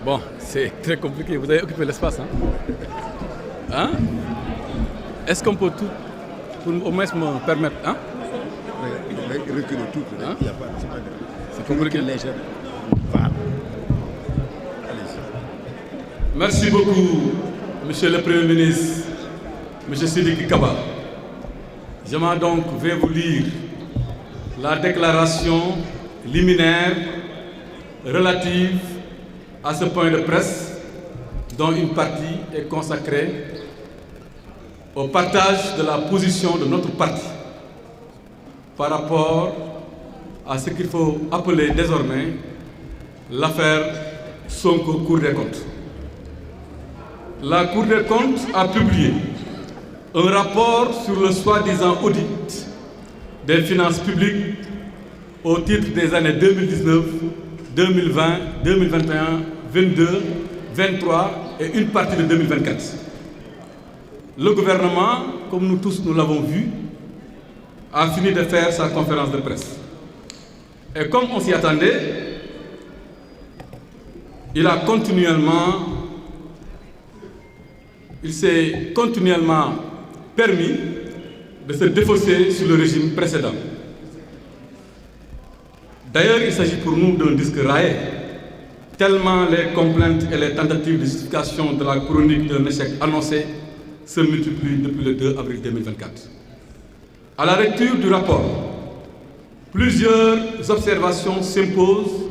Bon, c'est très compliqué. Vous avez occupé l'espace, hein? Est-ce qu'on peut tout, pour au moins me permettre, hein? Reculer tout. Hein? C'est compliqué. Voilà. Merci beaucoup, Monsieur le Premier ministre, Monsieur Sidiki Kaba. Je vais vous lire la déclaration liminaire relative à ce point de presse, dont une partie est consacrée au partage de la position de notre parti par rapport à ce qu'il faut appeler désormais l'affaire Sonko Cour des comptes. La Cour des comptes a publié un rapport sur le soi-disant audit des finances publiques au titre des années 2019, 2020, 2021, 2022, 2023 et une partie de 2024. Le gouvernement, comme nous tous nous l'avons vu, a fini de faire sa conférence de presse. Et comme on s'y attendait, il s'est continuellement permis de se défausser sur le régime précédent. D'ailleurs, il s'agit pour nous d'un disque raillé, tellement les complaintes et les tentatives de justification de la chronique d'un échec annoncé se multiplient depuis le 2 avril 2024. À la lecture du rapport, plusieurs observations s'imposent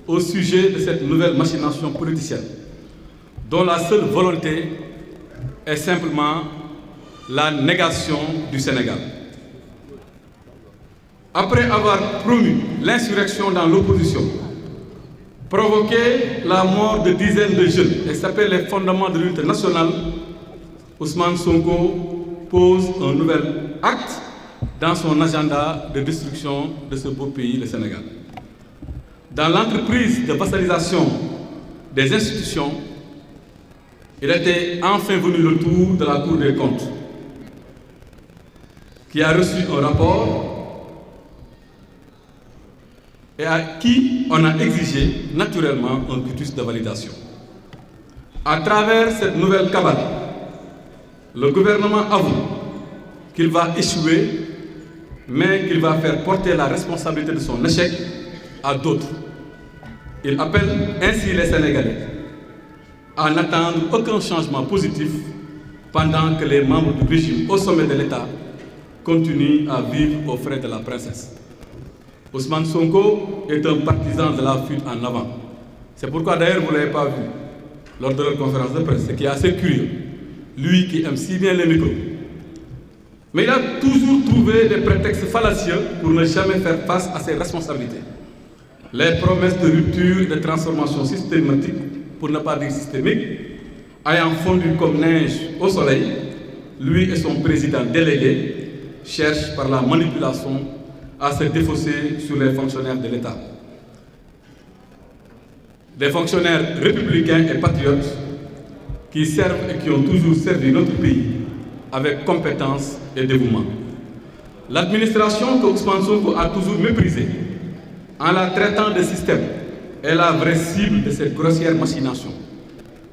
au sujet de cette nouvelle machination politicienne, dont la seule volonté est simplement la négation du Sénégal. Après avoir promu l'insurrection dans l'opposition, provoqué la mort de dizaines de jeunes et s'appelle les fondements de l'unité nationale, Ousmane Sonko pose un nouvel acte dans son agenda de destruction de ce beau pays, le Sénégal. Dans l'entreprise de vassalisation des institutions, il était enfin venu le tour de la Cour des comptes, qui a reçu un rapport et à qui on a exigé naturellement un quitus de validation. À travers cette nouvelle cabale, le gouvernement avoue qu'il va échouer, mais qu'il va faire porter la responsabilité de son échec à d'autres. Il appelle ainsi les Sénégalais à n'attendre aucun changement positif pendant que les membres du régime au sommet de l'État continuent à vivre aux frais de la princesse. Ousmane Sonko est un partisan de la fuite en avant. C'est pourquoi d'ailleurs vous ne l'avez pas vu lors de leur conférence de presse, ce qui est assez curieux. Lui qui aime si bien les micros. Mais il a toujours trouvé des prétextes fallacieux pour ne jamais faire face à ses responsabilités. Les promesses de rupture et de transformation systématique, pour ne pas dire systémique, ayant fondu comme neige au soleil, lui et son président délégué cherchent par la manipulation à se défausser sur les fonctionnaires de l'État. Des fonctionnaires républicains et patriotes qui servent et qui ont toujours servi notre pays avec compétence et dévouement. L'administration que Ousmane Sonko a toujours méprisée, en la traitant de système, est la vraie cible de cette grossière machination,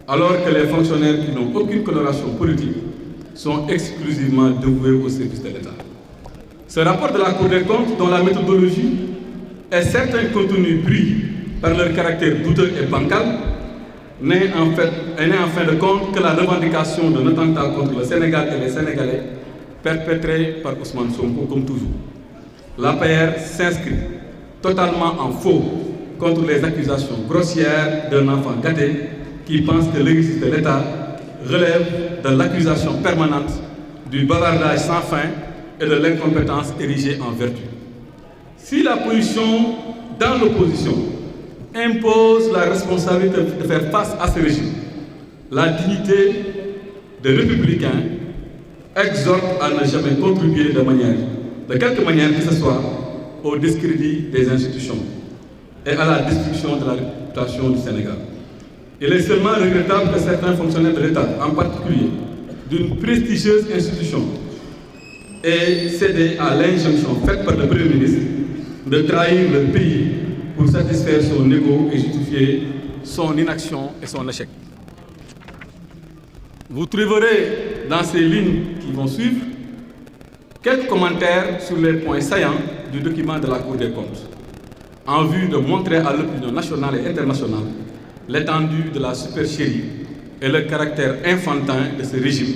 alors que les fonctionnaires qui n'ont aucune coloration politique sont exclusivement dévoués au service de l'État. Ce rapport de la Cour des comptes, dont la méthodologie et certains contenus pris par leur caractère douteux et bancal, n'est en fin de compte que la revendication d'un attentat contre le Sénégal et les Sénégalais perpétré par Ousmane Sonko comme toujours. L'APR s'inscrit totalement en faux contre les accusations grossières d'un enfant gâté qui pense que l'exercice de l'État relève de l'accusation permanente, du bavardage sans fin et de l'incompétence érigée en vertu. Si la position dans l'opposition impose la responsabilité de faire face à ce régime, la dignité des républicains exhorte à ne jamais contribuer de quelque manière que ce soit, au discrédit des institutions et à la destruction de la réputation du Sénégal. Il est seulement regrettable que certains fonctionnaires de l'État, en particulier d'une prestigieuse institution, et céder à l'injonction faite par le Premier ministre de trahir le pays pour satisfaire son ego et justifier son inaction et son échec. Vous trouverez dans ces lignes qui vont suivre quelques commentaires sur les points saillants du document de la Cour des comptes, en vue de montrer à l'opinion nationale et internationale l'étendue de la supercherie et le caractère enfantin de ce régime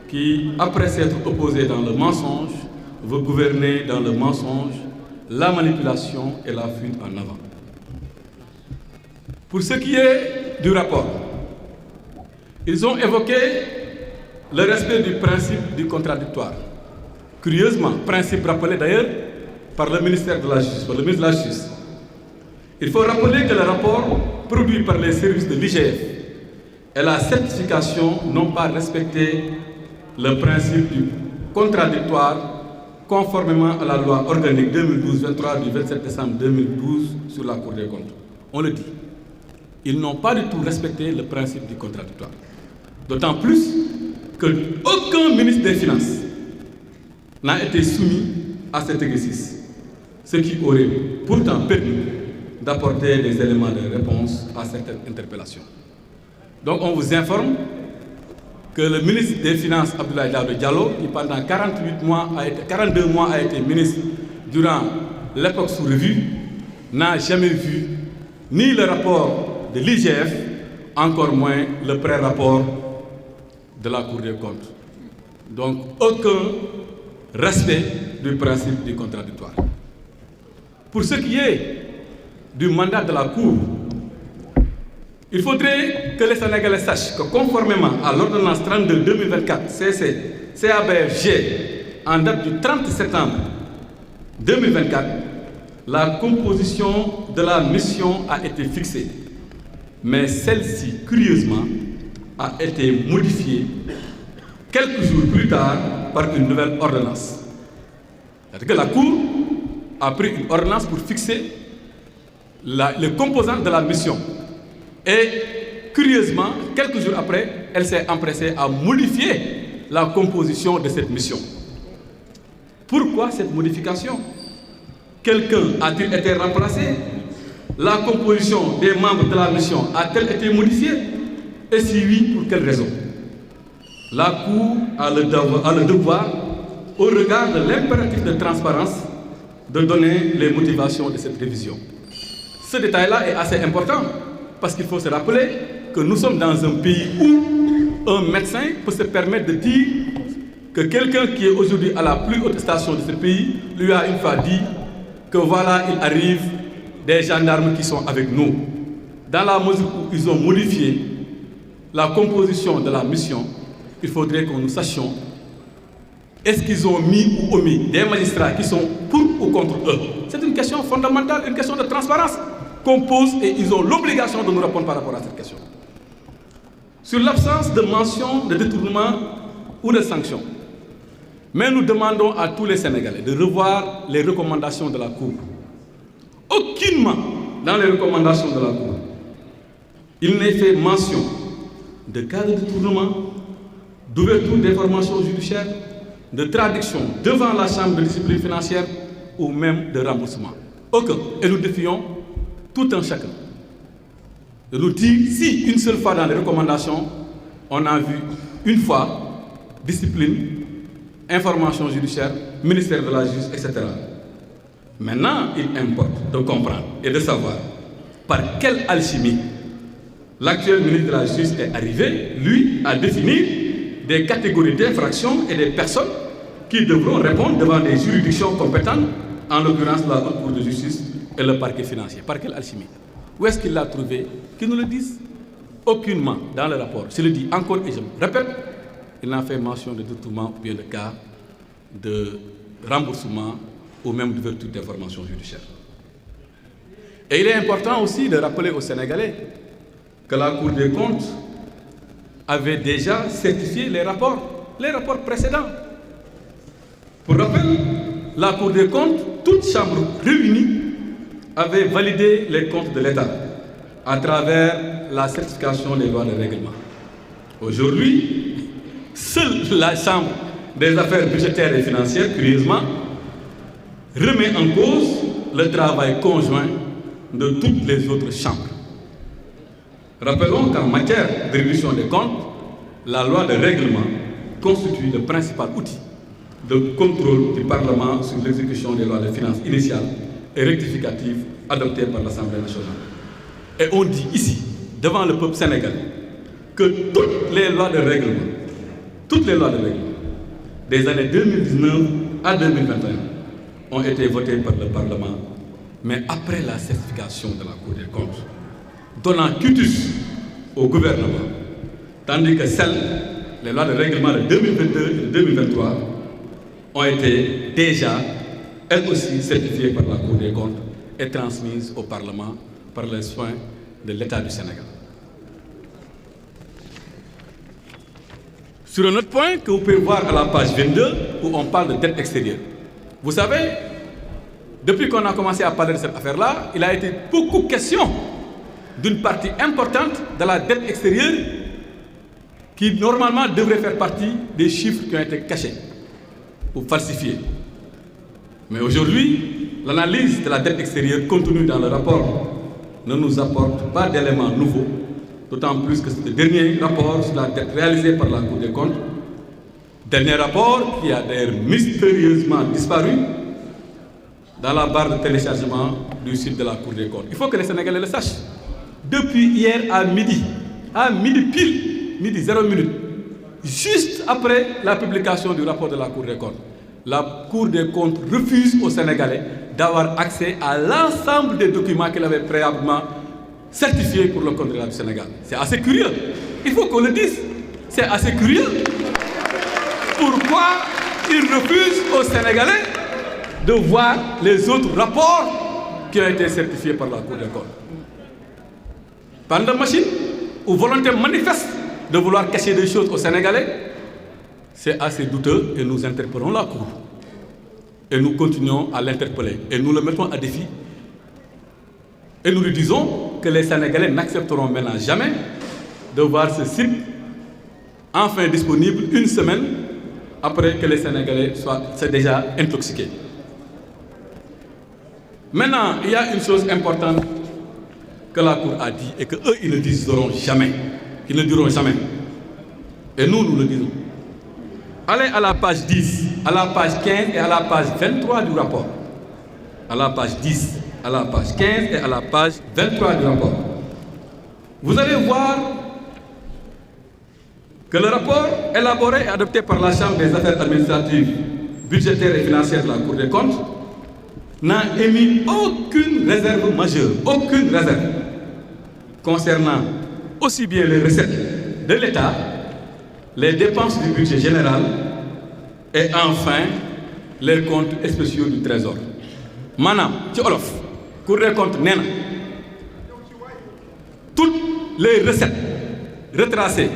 qui, après s'être opposé dans le mensonge, veut gouverner dans le mensonge, la manipulation et la fuite en avant. Pour ce qui est du rapport, ils ont évoqué le respect du principe du contradictoire. Curieusement, principe rappelé d'ailleurs par le ministère de la Justice, par le ministre de la Justice. Il faut rappeler que le rapport produit par les services de l'IGF et la certification n'ont pas respecté le principe du contradictoire conformément à la loi organique 2012-23 du 27 décembre 2012 sur la Cour des comptes. On le dit. Ils n'ont pas du tout respecté le principe du contradictoire. D'autant plus qu'aucun ministre des Finances n'a été soumis à cet exercice, ce qui aurait pourtant permis d'apporter des éléments de réponse à certaines interpellations. Donc on vous informe que le ministre des Finances, Abdoulaye Daouda Diallo, qui pendant 42 mois a été ministre durant l'époque sous revue, n'a jamais vu ni le rapport de l'IGF, encore moins le pré-rapport de la Cour des comptes. Donc aucun respect du principe du contradictoire. Pour ce qui est du mandat de la Cour, il faudrait que les Sénégalais sachent que conformément à l'ordonnance 32-2024 CC CABFG en date du 30 septembre 2024, la composition de la mission a été fixée, mais celle-ci, curieusement, a été modifiée quelques jours plus tard par une nouvelle ordonnance. C'est-à-dire que la Cour a pris une ordonnance pour fixer les composantes de la mission. Et curieusement, quelques jours après, elle s'est empressée à modifier la composition de cette mission. Pourquoi cette modification? Quelqu'un a-t-il été remplacé? La composition des membres de la mission a-t-elle été modifiée? Et si oui, pour quelle raison? La Cour a le devoir, au regard de l'impératif de transparence, de donner les motivations de cette révision. Ce détail-là est assez important, parce qu'il faut se rappeler que nous sommes dans un pays où un médecin peut se permettre de dire que quelqu'un qui est aujourd'hui à la plus haute station de ce pays lui a une fois dit que voilà, il arrive des gendarmes qui sont avec nous. Dans la mesure où ils ont modifié la composition de la mission, il faudrait que nous sachions est-ce qu'ils ont mis ou omis des magistrats qui sont pour ou contre eux. C'est une question fondamentale, une question de transparence qu'on pose et ils ont l'obligation de nous répondre par rapport à cette question. Sur l'absence de mention de détournement ou de sanction, mais nous demandons à tous les Sénégalais de revoir les recommandations de la Cour. Aucunement dans les recommandations de la Cour, il n'est fait mention de cas de détournement, d'ouverture d'informations judiciaires, de traduction devant la Chambre de discipline financière ou même de remboursement. Aucun. Et nous défions tout un chacun de nous dire si une seule fois dans les recommandations, on a vu une fois discipline, information judiciaire, ministère de la Justice, etc. Maintenant, il importe de comprendre et de savoir par quelle alchimie l'actuel ministre de la Justice est arrivé, lui, à définir des catégories d'infractions et des personnes qui devront répondre devant des juridictions compétentes, en l'occurrence la Haute Cour de justice et le parquet financier. Par quelle alchimie? Où est-ce qu'il l'a trouvé? Qu'ils nous le disent. Aucunement dans le rapport. Je le dis encore et je me répète, il n'a fait mention de détournement ou bien de cas de remboursement ou même d'ouverture d'informations judiciaires. Et il est important aussi de rappeler aux Sénégalais que la Cour des comptes avait déjà certifié les rapports précédents. Pour rappel, la Cour des comptes, toute chambre réunie, avait validé les comptes de l'État à travers la certification des lois de règlement. Aujourd'hui, seule la Chambre des affaires budgétaires et financières, curieusement, remet en cause le travail conjoint de toutes les autres chambres. Rappelons qu'en matière de réduction des comptes, la loi de règlement constitue le principal outil de contrôle du Parlement sur l'exécution des lois de finances initiales et rectificatives adoptées par l'Assemblée nationale. Et on dit ici, devant le peuple sénégalais, que toutes les lois de règlement des années 2019 à 2021 ont été votées par le Parlement, mais après la certification de la Cour des comptes, donnant quitus au gouvernement, tandis que les lois de règlement de 2022 et de 2023 ont été déjà, elles aussi, certifiées par la Cour des comptes et transmises au Parlement par les soins de l'État du Sénégal. Sur un autre point que vous pouvez voir à la page 22, où on parle de dette extérieure. Vous savez, depuis qu'on a commencé à parler de cette affaire-là, il a été beaucoup question d'une partie importante de la dette extérieure qui normalement devrait faire partie des chiffres qui ont été cachés ou falsifiés. Mais aujourd'hui, l'analyse de la dette extérieure contenue dans le rapport ne nous apporte pas d'éléments nouveaux, d'autant plus que c'est le dernier rapport sur la dette réalisé par la Cour des comptes, dernier rapport qui a d'ailleurs mystérieusement disparu dans la barre de téléchargement du site de la Cour des comptes. Il faut que les Sénégalais le sachent. Depuis hier à midi pile, midi 0 minute, juste après la publication du rapport de la Cour des comptes, la Cour des comptes refuse aux Sénégalais d'avoir accès à l'ensemble des documents qu'elle avait préalablement certifiés pour le compte de l'État du Sénégal. C'est assez curieux. Il faut qu'on le dise. C'est assez curieux. Pourquoi ils refusent aux Sénégalais de voir les autres rapports qui ont été certifiés par la Cour des comptes? Bande de machine ou volonté manifeste de vouloir cacher des choses aux Sénégalais, c'est assez douteux et nous interpellons la Cour. Et nous continuons à l'interpeller. Et nous le mettons à défi. Et nous lui disons que les Sénégalais n'accepteront maintenant jamais de voir ce site enfin disponible une semaine après que les Sénégalais soient déjà intoxiqués. Maintenant, il y a une chose importante que la Cour a dit et qu'eux, ils ne diront jamais. Ils ne diront jamais. Et nous, nous le disons. Allez à la page 10, à la page 15 et à la page 23 du rapport. À la page 10, à la page 15 et à la page 23 du rapport. Vous allez voir que le rapport élaboré et adopté par la Chambre des affaires administratives, budgétaires et financières de la Cour des comptes n'a émis aucune réserve majeure, aucune réserve concernant aussi bien les recettes de l'État, les dépenses du budget général et enfin les comptes spéciaux du Trésor. Manam, ci olof, Cour des comptes nee na toutes les recettes retracées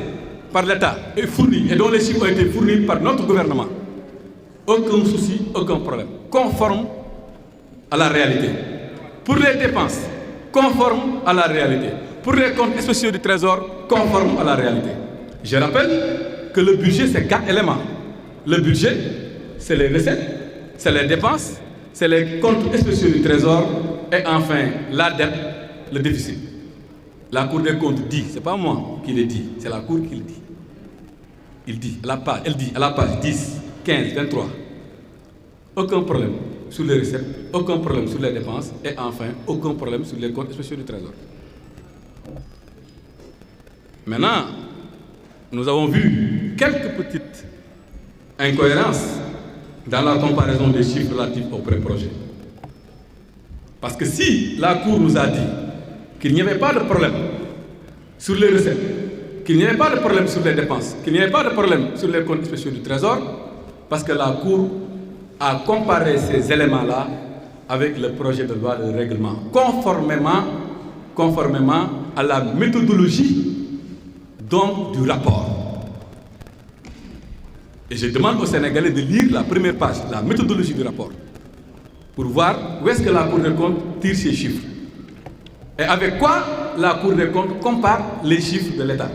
par l'État et fournies et dont les chiffres ont été fournis par notre gouvernement, aucun souci, aucun problème, conforme à la réalité. Pour les dépenses, conforme à la réalité. Pour les comptes spéciaux du Trésor, conforme à la réalité. Je rappelle que le budget, c'est 4 éléments. Le budget, c'est les recettes, c'est les dépenses, c'est les comptes spéciaux du Trésor et enfin la dette, le déficit. La Cour des comptes dit, c'est pas moi qui le dis, c'est la Cour qui le dit. Elle dit à la page 10, 15, 23, aucun problème sur les recettes, aucun problème sur les dépenses et enfin aucun problème sur les comptes spéciaux du Trésor. Maintenant, nous avons vu quelques petites incohérences dans la comparaison des chiffres relatifs au pré-projet. Parce que si la Cour nous a dit qu'il n'y avait pas de problème sur les recettes, qu'il n'y avait pas de problème sur les dépenses, qu'il n'y avait pas de problème sur les comptes spéciaux du Trésor, parce que la Cour a comparé ces éléments-là avec le projet de loi de règlement, conformément à la méthodologie donc du rapport. Et je demande aux Sénégalais de lire la première page, la méthodologie du rapport, pour voir où est-ce que la Cour des comptes tire ses chiffres. Et avec quoi la Cour des comptes compare les chiffres de l'État.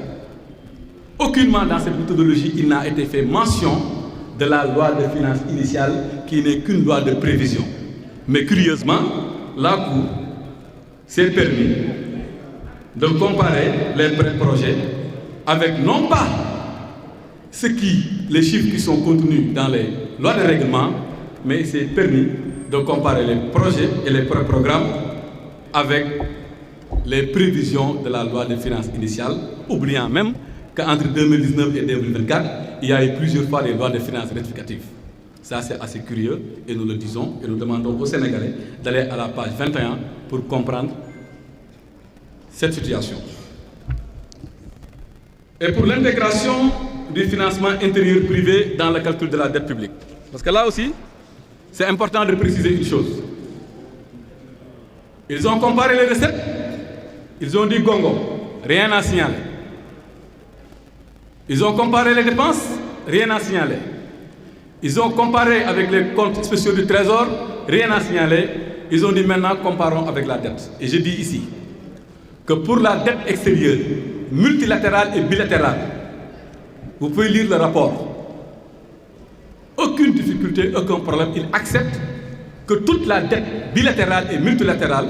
Aucunement dans cette méthodologie, il n'a été fait mention de la loi de finances initiale qui n'est qu'une loi de prévision. Mais curieusement, la Cour s'est permis de comparer les projets avec non pas les chiffres qui sont contenus dans les lois de règlement, mais il s'est permis de comparer les projets et les programmes avec les prévisions de la loi de finances initiale, oubliant même qu'entre 2019 et 2024, il y a eu plusieurs fois des lois de finances rectificatives. Ça, c'est assez curieux, et nous le disons, et nous demandons aux Sénégalais d'aller à la page 21 pour comprendre cette situation. Et pour l'intégration du financement intérieur privé dans le calcul de la dette publique. Parce que là aussi, c'est important de préciser une chose. Ils ont comparé les recettes, ils ont dit gongo, rien à signaler. Ils ont comparé les dépenses, rien à signaler. Ils ont comparé avec les comptes spéciaux du Trésor, rien à signaler. Ils ont dit maintenant comparons avec la dette. Et je dis ici que pour la dette extérieure, multilatérale et bilatérale, vous pouvez lire le rapport. Aucune difficulté, aucun problème. Ils acceptent que toute la dette bilatérale et multilatérale,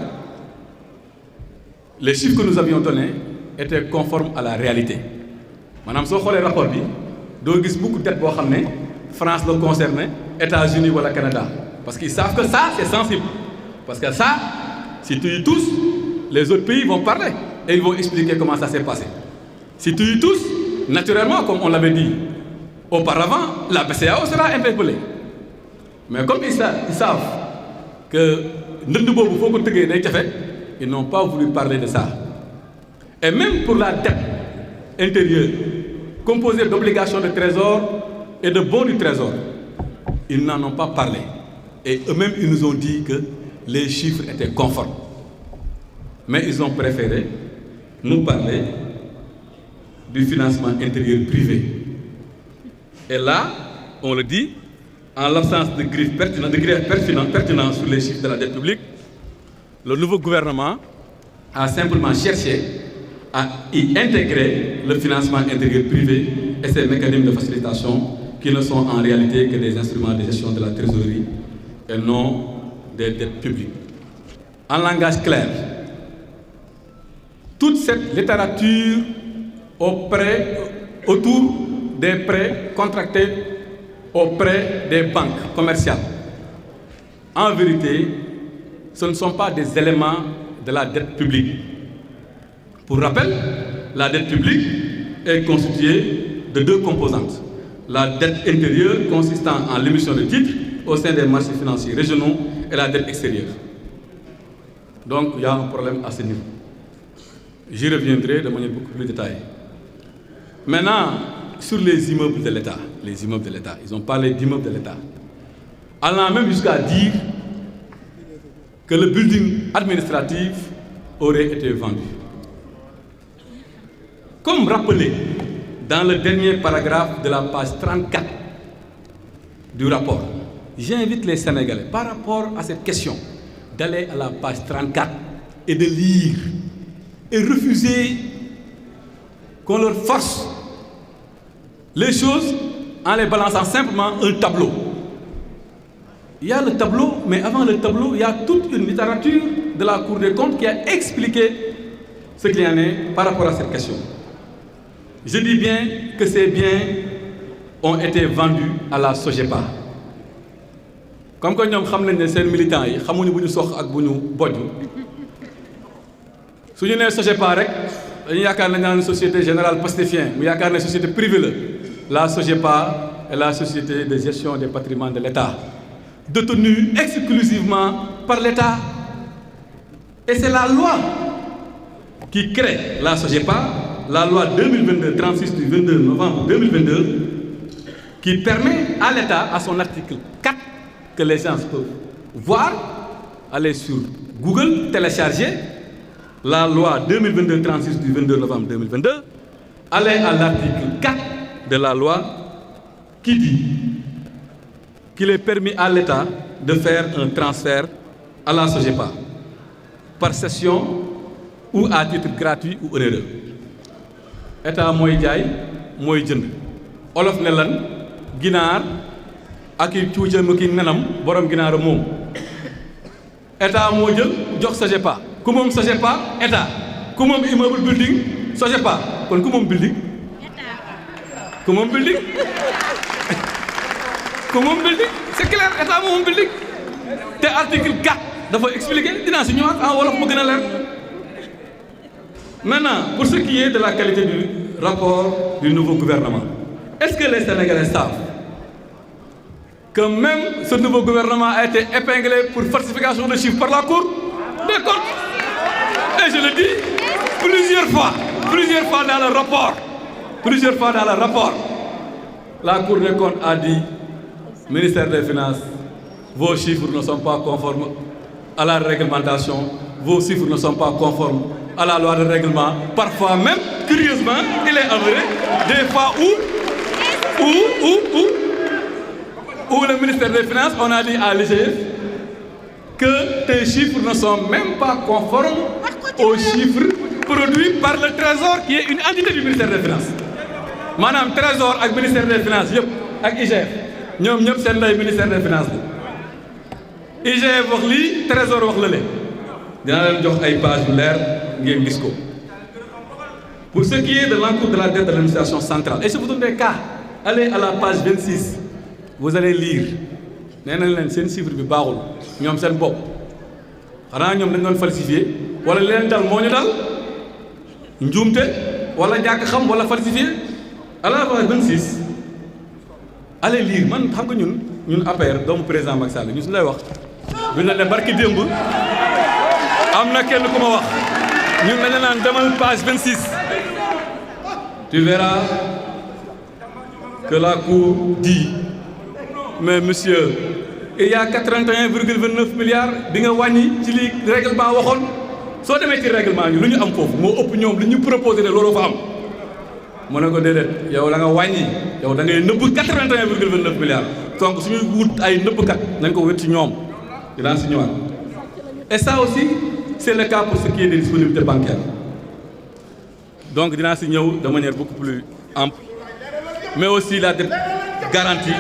les chiffres que nous avions donnés, étaient conformes à la réalité. Madame, si vous avez le rapport, vous avez beaucoup de dettes pour France le concerné, États-Unis ou le Canada. Parce qu'ils savent que ça, c'est sensible. Parce que ça, si tu y tous, les autres pays vont parler et ils vont expliquer comment ça s'est passé. Si tu y tous, naturellement, comme on l'avait dit auparavant, la BCEAO sera interpellée. Mais comme ils savent que ils n'ont pas voulu parler de ça. Et même pour la dette intérieure, composée d'obligations de trésor et de bons du trésor, ils n'en ont pas parlé. Et eux-mêmes, ils nous ont dit que les chiffres étaient conformes. Mais ils ont préféré nous parler du financement intérieur privé. Et là, on le dit, en l'absence de griffes pertinentes sur les chiffres de la dette publique, le nouveau gouvernement a simplement cherché à y intégrer le financement intérieur privé et ses mécanismes de facilitation qui ne sont en réalité que des instruments de gestion de la trésorerie et non des dettes publiques. En langage clair, toute cette littérature autour des prêts contractés auprès des banques commerciales, en vérité, ce ne sont pas des éléments de la dette publique. Pour rappel, la dette publique est constituée de deux composantes. La dette intérieure consistant en l'émission de titres au sein des marchés financiers régionaux et la dette extérieure. Donc il y a un problème à ce niveau. J'y reviendrai de manière beaucoup plus détaillée. Maintenant, sur les immeubles de l'État, ils ont parlé d'immeubles de l'État, allant même jusqu'à dire que le building administratif aurait été vendu. Comme rappelé dans le dernier paragraphe de la page 34 du rapport, j'invite les Sénégalais, par rapport à cette question, d'aller à la page 34 et de lire et refuser qu'on leur force les choses en les balançant simplement un tableau. Il y a le tableau, mais avant le tableau, il y a toute une littérature de la Cour des comptes qui a expliqué ce qu'il y en est par rapport à cette question. Je dis bien que ces biens ont été vendus à la SOGEPA. Comme que nous savons que ces militants, ils savent que nous sommes si nous sommes SOGEPA, nous avons une société générale pastifienne, nous avons une société privée. La SOGEPA est la société de gestion des patrimoines de l'État, détenue exclusivement par l'État. Et c'est la loi qui crée la SOGEPA, la loi 2022-36 du 22 novembre 2022, qui permet à l'État, à son article 4, que les gens peuvent voir, aller sur Google, télécharger la loi 2022-36 du 22 novembre 2022, aller à l'article 4 de la loi qui dit qu'il est permis à l'État de faire un transfert à la SOGEPA par cession ou à titre gratuit ou onéreux. État mooy jaay mooy jënd olof ne lan ginaar ak i cuucam ki nenam borom ginaara moom état moo jël jox SOGEPA ku moom SOGEPA état ku moom immeuble building SOGEPA kon ku moom building ku moom building ku moom building c'est clair état moom building te article 4 dafa expliquer dinaa si ñëwaat en wolof mu gën a leer. Maintenant, pour ce qui est de la qualité du rapport du nouveau gouvernement, est-ce que les Sénégalais savent que même ce nouveau gouvernement a été épinglé pour falsification de chiffres par la Cour des comptes? Et je le dis plusieurs fois dans le rapport, la Cour des comptes a dit, ministère des Finances, vos chiffres ne sont pas conformes à la réglementation, vos chiffres ne sont pas conformes à la loi de règlement. Parfois même, curieusement, il est avéré des fois où le ministère des Finances, on a dit à l'IGF que tes chiffres ne sont même pas conformes aux chiffres produits par le Trésor, qui est une entité du ministère des Finances. Madame Trésor ak ministère des Finances yëpp ak IGF ñoom ñëpp seen ndey ministère des Finances la IGF wax lii Trésor wax la leen dinaa leen jox ay pages yu leer ngeen gis ko. Pour ce qui est de l'encours de la dette de l'administration centrale, et je vous donne des cas, allez à la page 26, vous allez lire nee nañ leen seen chiffre bi baaxul ñoom seen bopp xanaa ñoom dañ doon falsifié wala leen dal moo ñu dal njuumte wala ñàkk xam wala falsifié. À la page 26 allez lire man xam nga ñun APR doomu président Macky Sall ñu su lay wax duñ la ne barki démb am na kenn ku ma wax ñun dañu naan demal page 26 tu verras que la Cour dit mais monsieur il y a 81,29 milliards bi nga wàññi ci li règlement waxoon soo demee ci règlement ñu lu ñu am foofu moo ëpp ñoom li ñu proposé ne looloo fa am. mu ne ko déedéet yow da nga wàññi yow da ngay nëbb 81,29 milliards donc suñuy wut ay nëbbkat nañ ko wét ci ñoom dinaa si ñëwaat. Et ça aussi c'est le cas pour ce qui est des disponibilités bancaires donc dinaa si ñëw de manière beaucoup plus ample mais aussi la dette garantie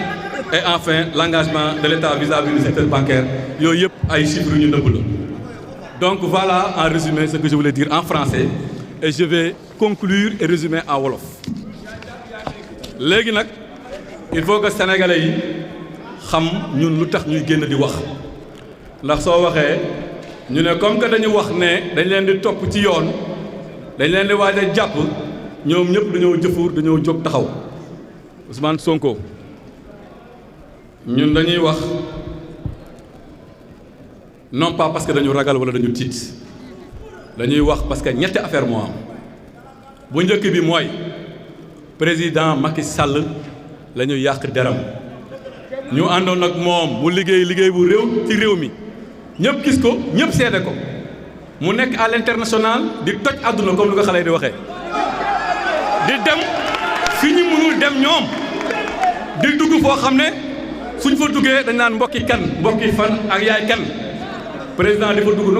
et enfin l'engagement de l'État vis-à-vis du secteur bancaire yooyu yëpp ay chiffres yu ñu nëbb la. Donc voilà en résumé ce que je voulais dire en français et je vais conclure et résumer en wolof. Léegi nag il faut que sénégalais yi xam ñun lu tax ñuy génn di wax ndax soo waxee ñu ne comme que dañu wax ne dañ leen di topp ci yoon dañ leen di waaj a jàpp ñoom ñëpp dañoo jëfur dañoo jóg taxaw Ousmane Sonko ñun dañuy wax non pas parce que dañu ragal wala dañu tiit dañuy wax parce que ñetti affaire moo am bu njëkk bi mooy président Macky Sall la ñu yàq deram ñu àndoon ak moom mu liggéey bu réew ci réew mi ñëpp gis ko ñëpp seede ko mu nekk à l'international di toj àdduna comme lu ko xale yi di waxee di dem fi ñu mënul dem ñoom di dugg foo xam ne suñ fa duggee dañ naan mbokki kan mbokki fan ak yaay kan président di fa dugg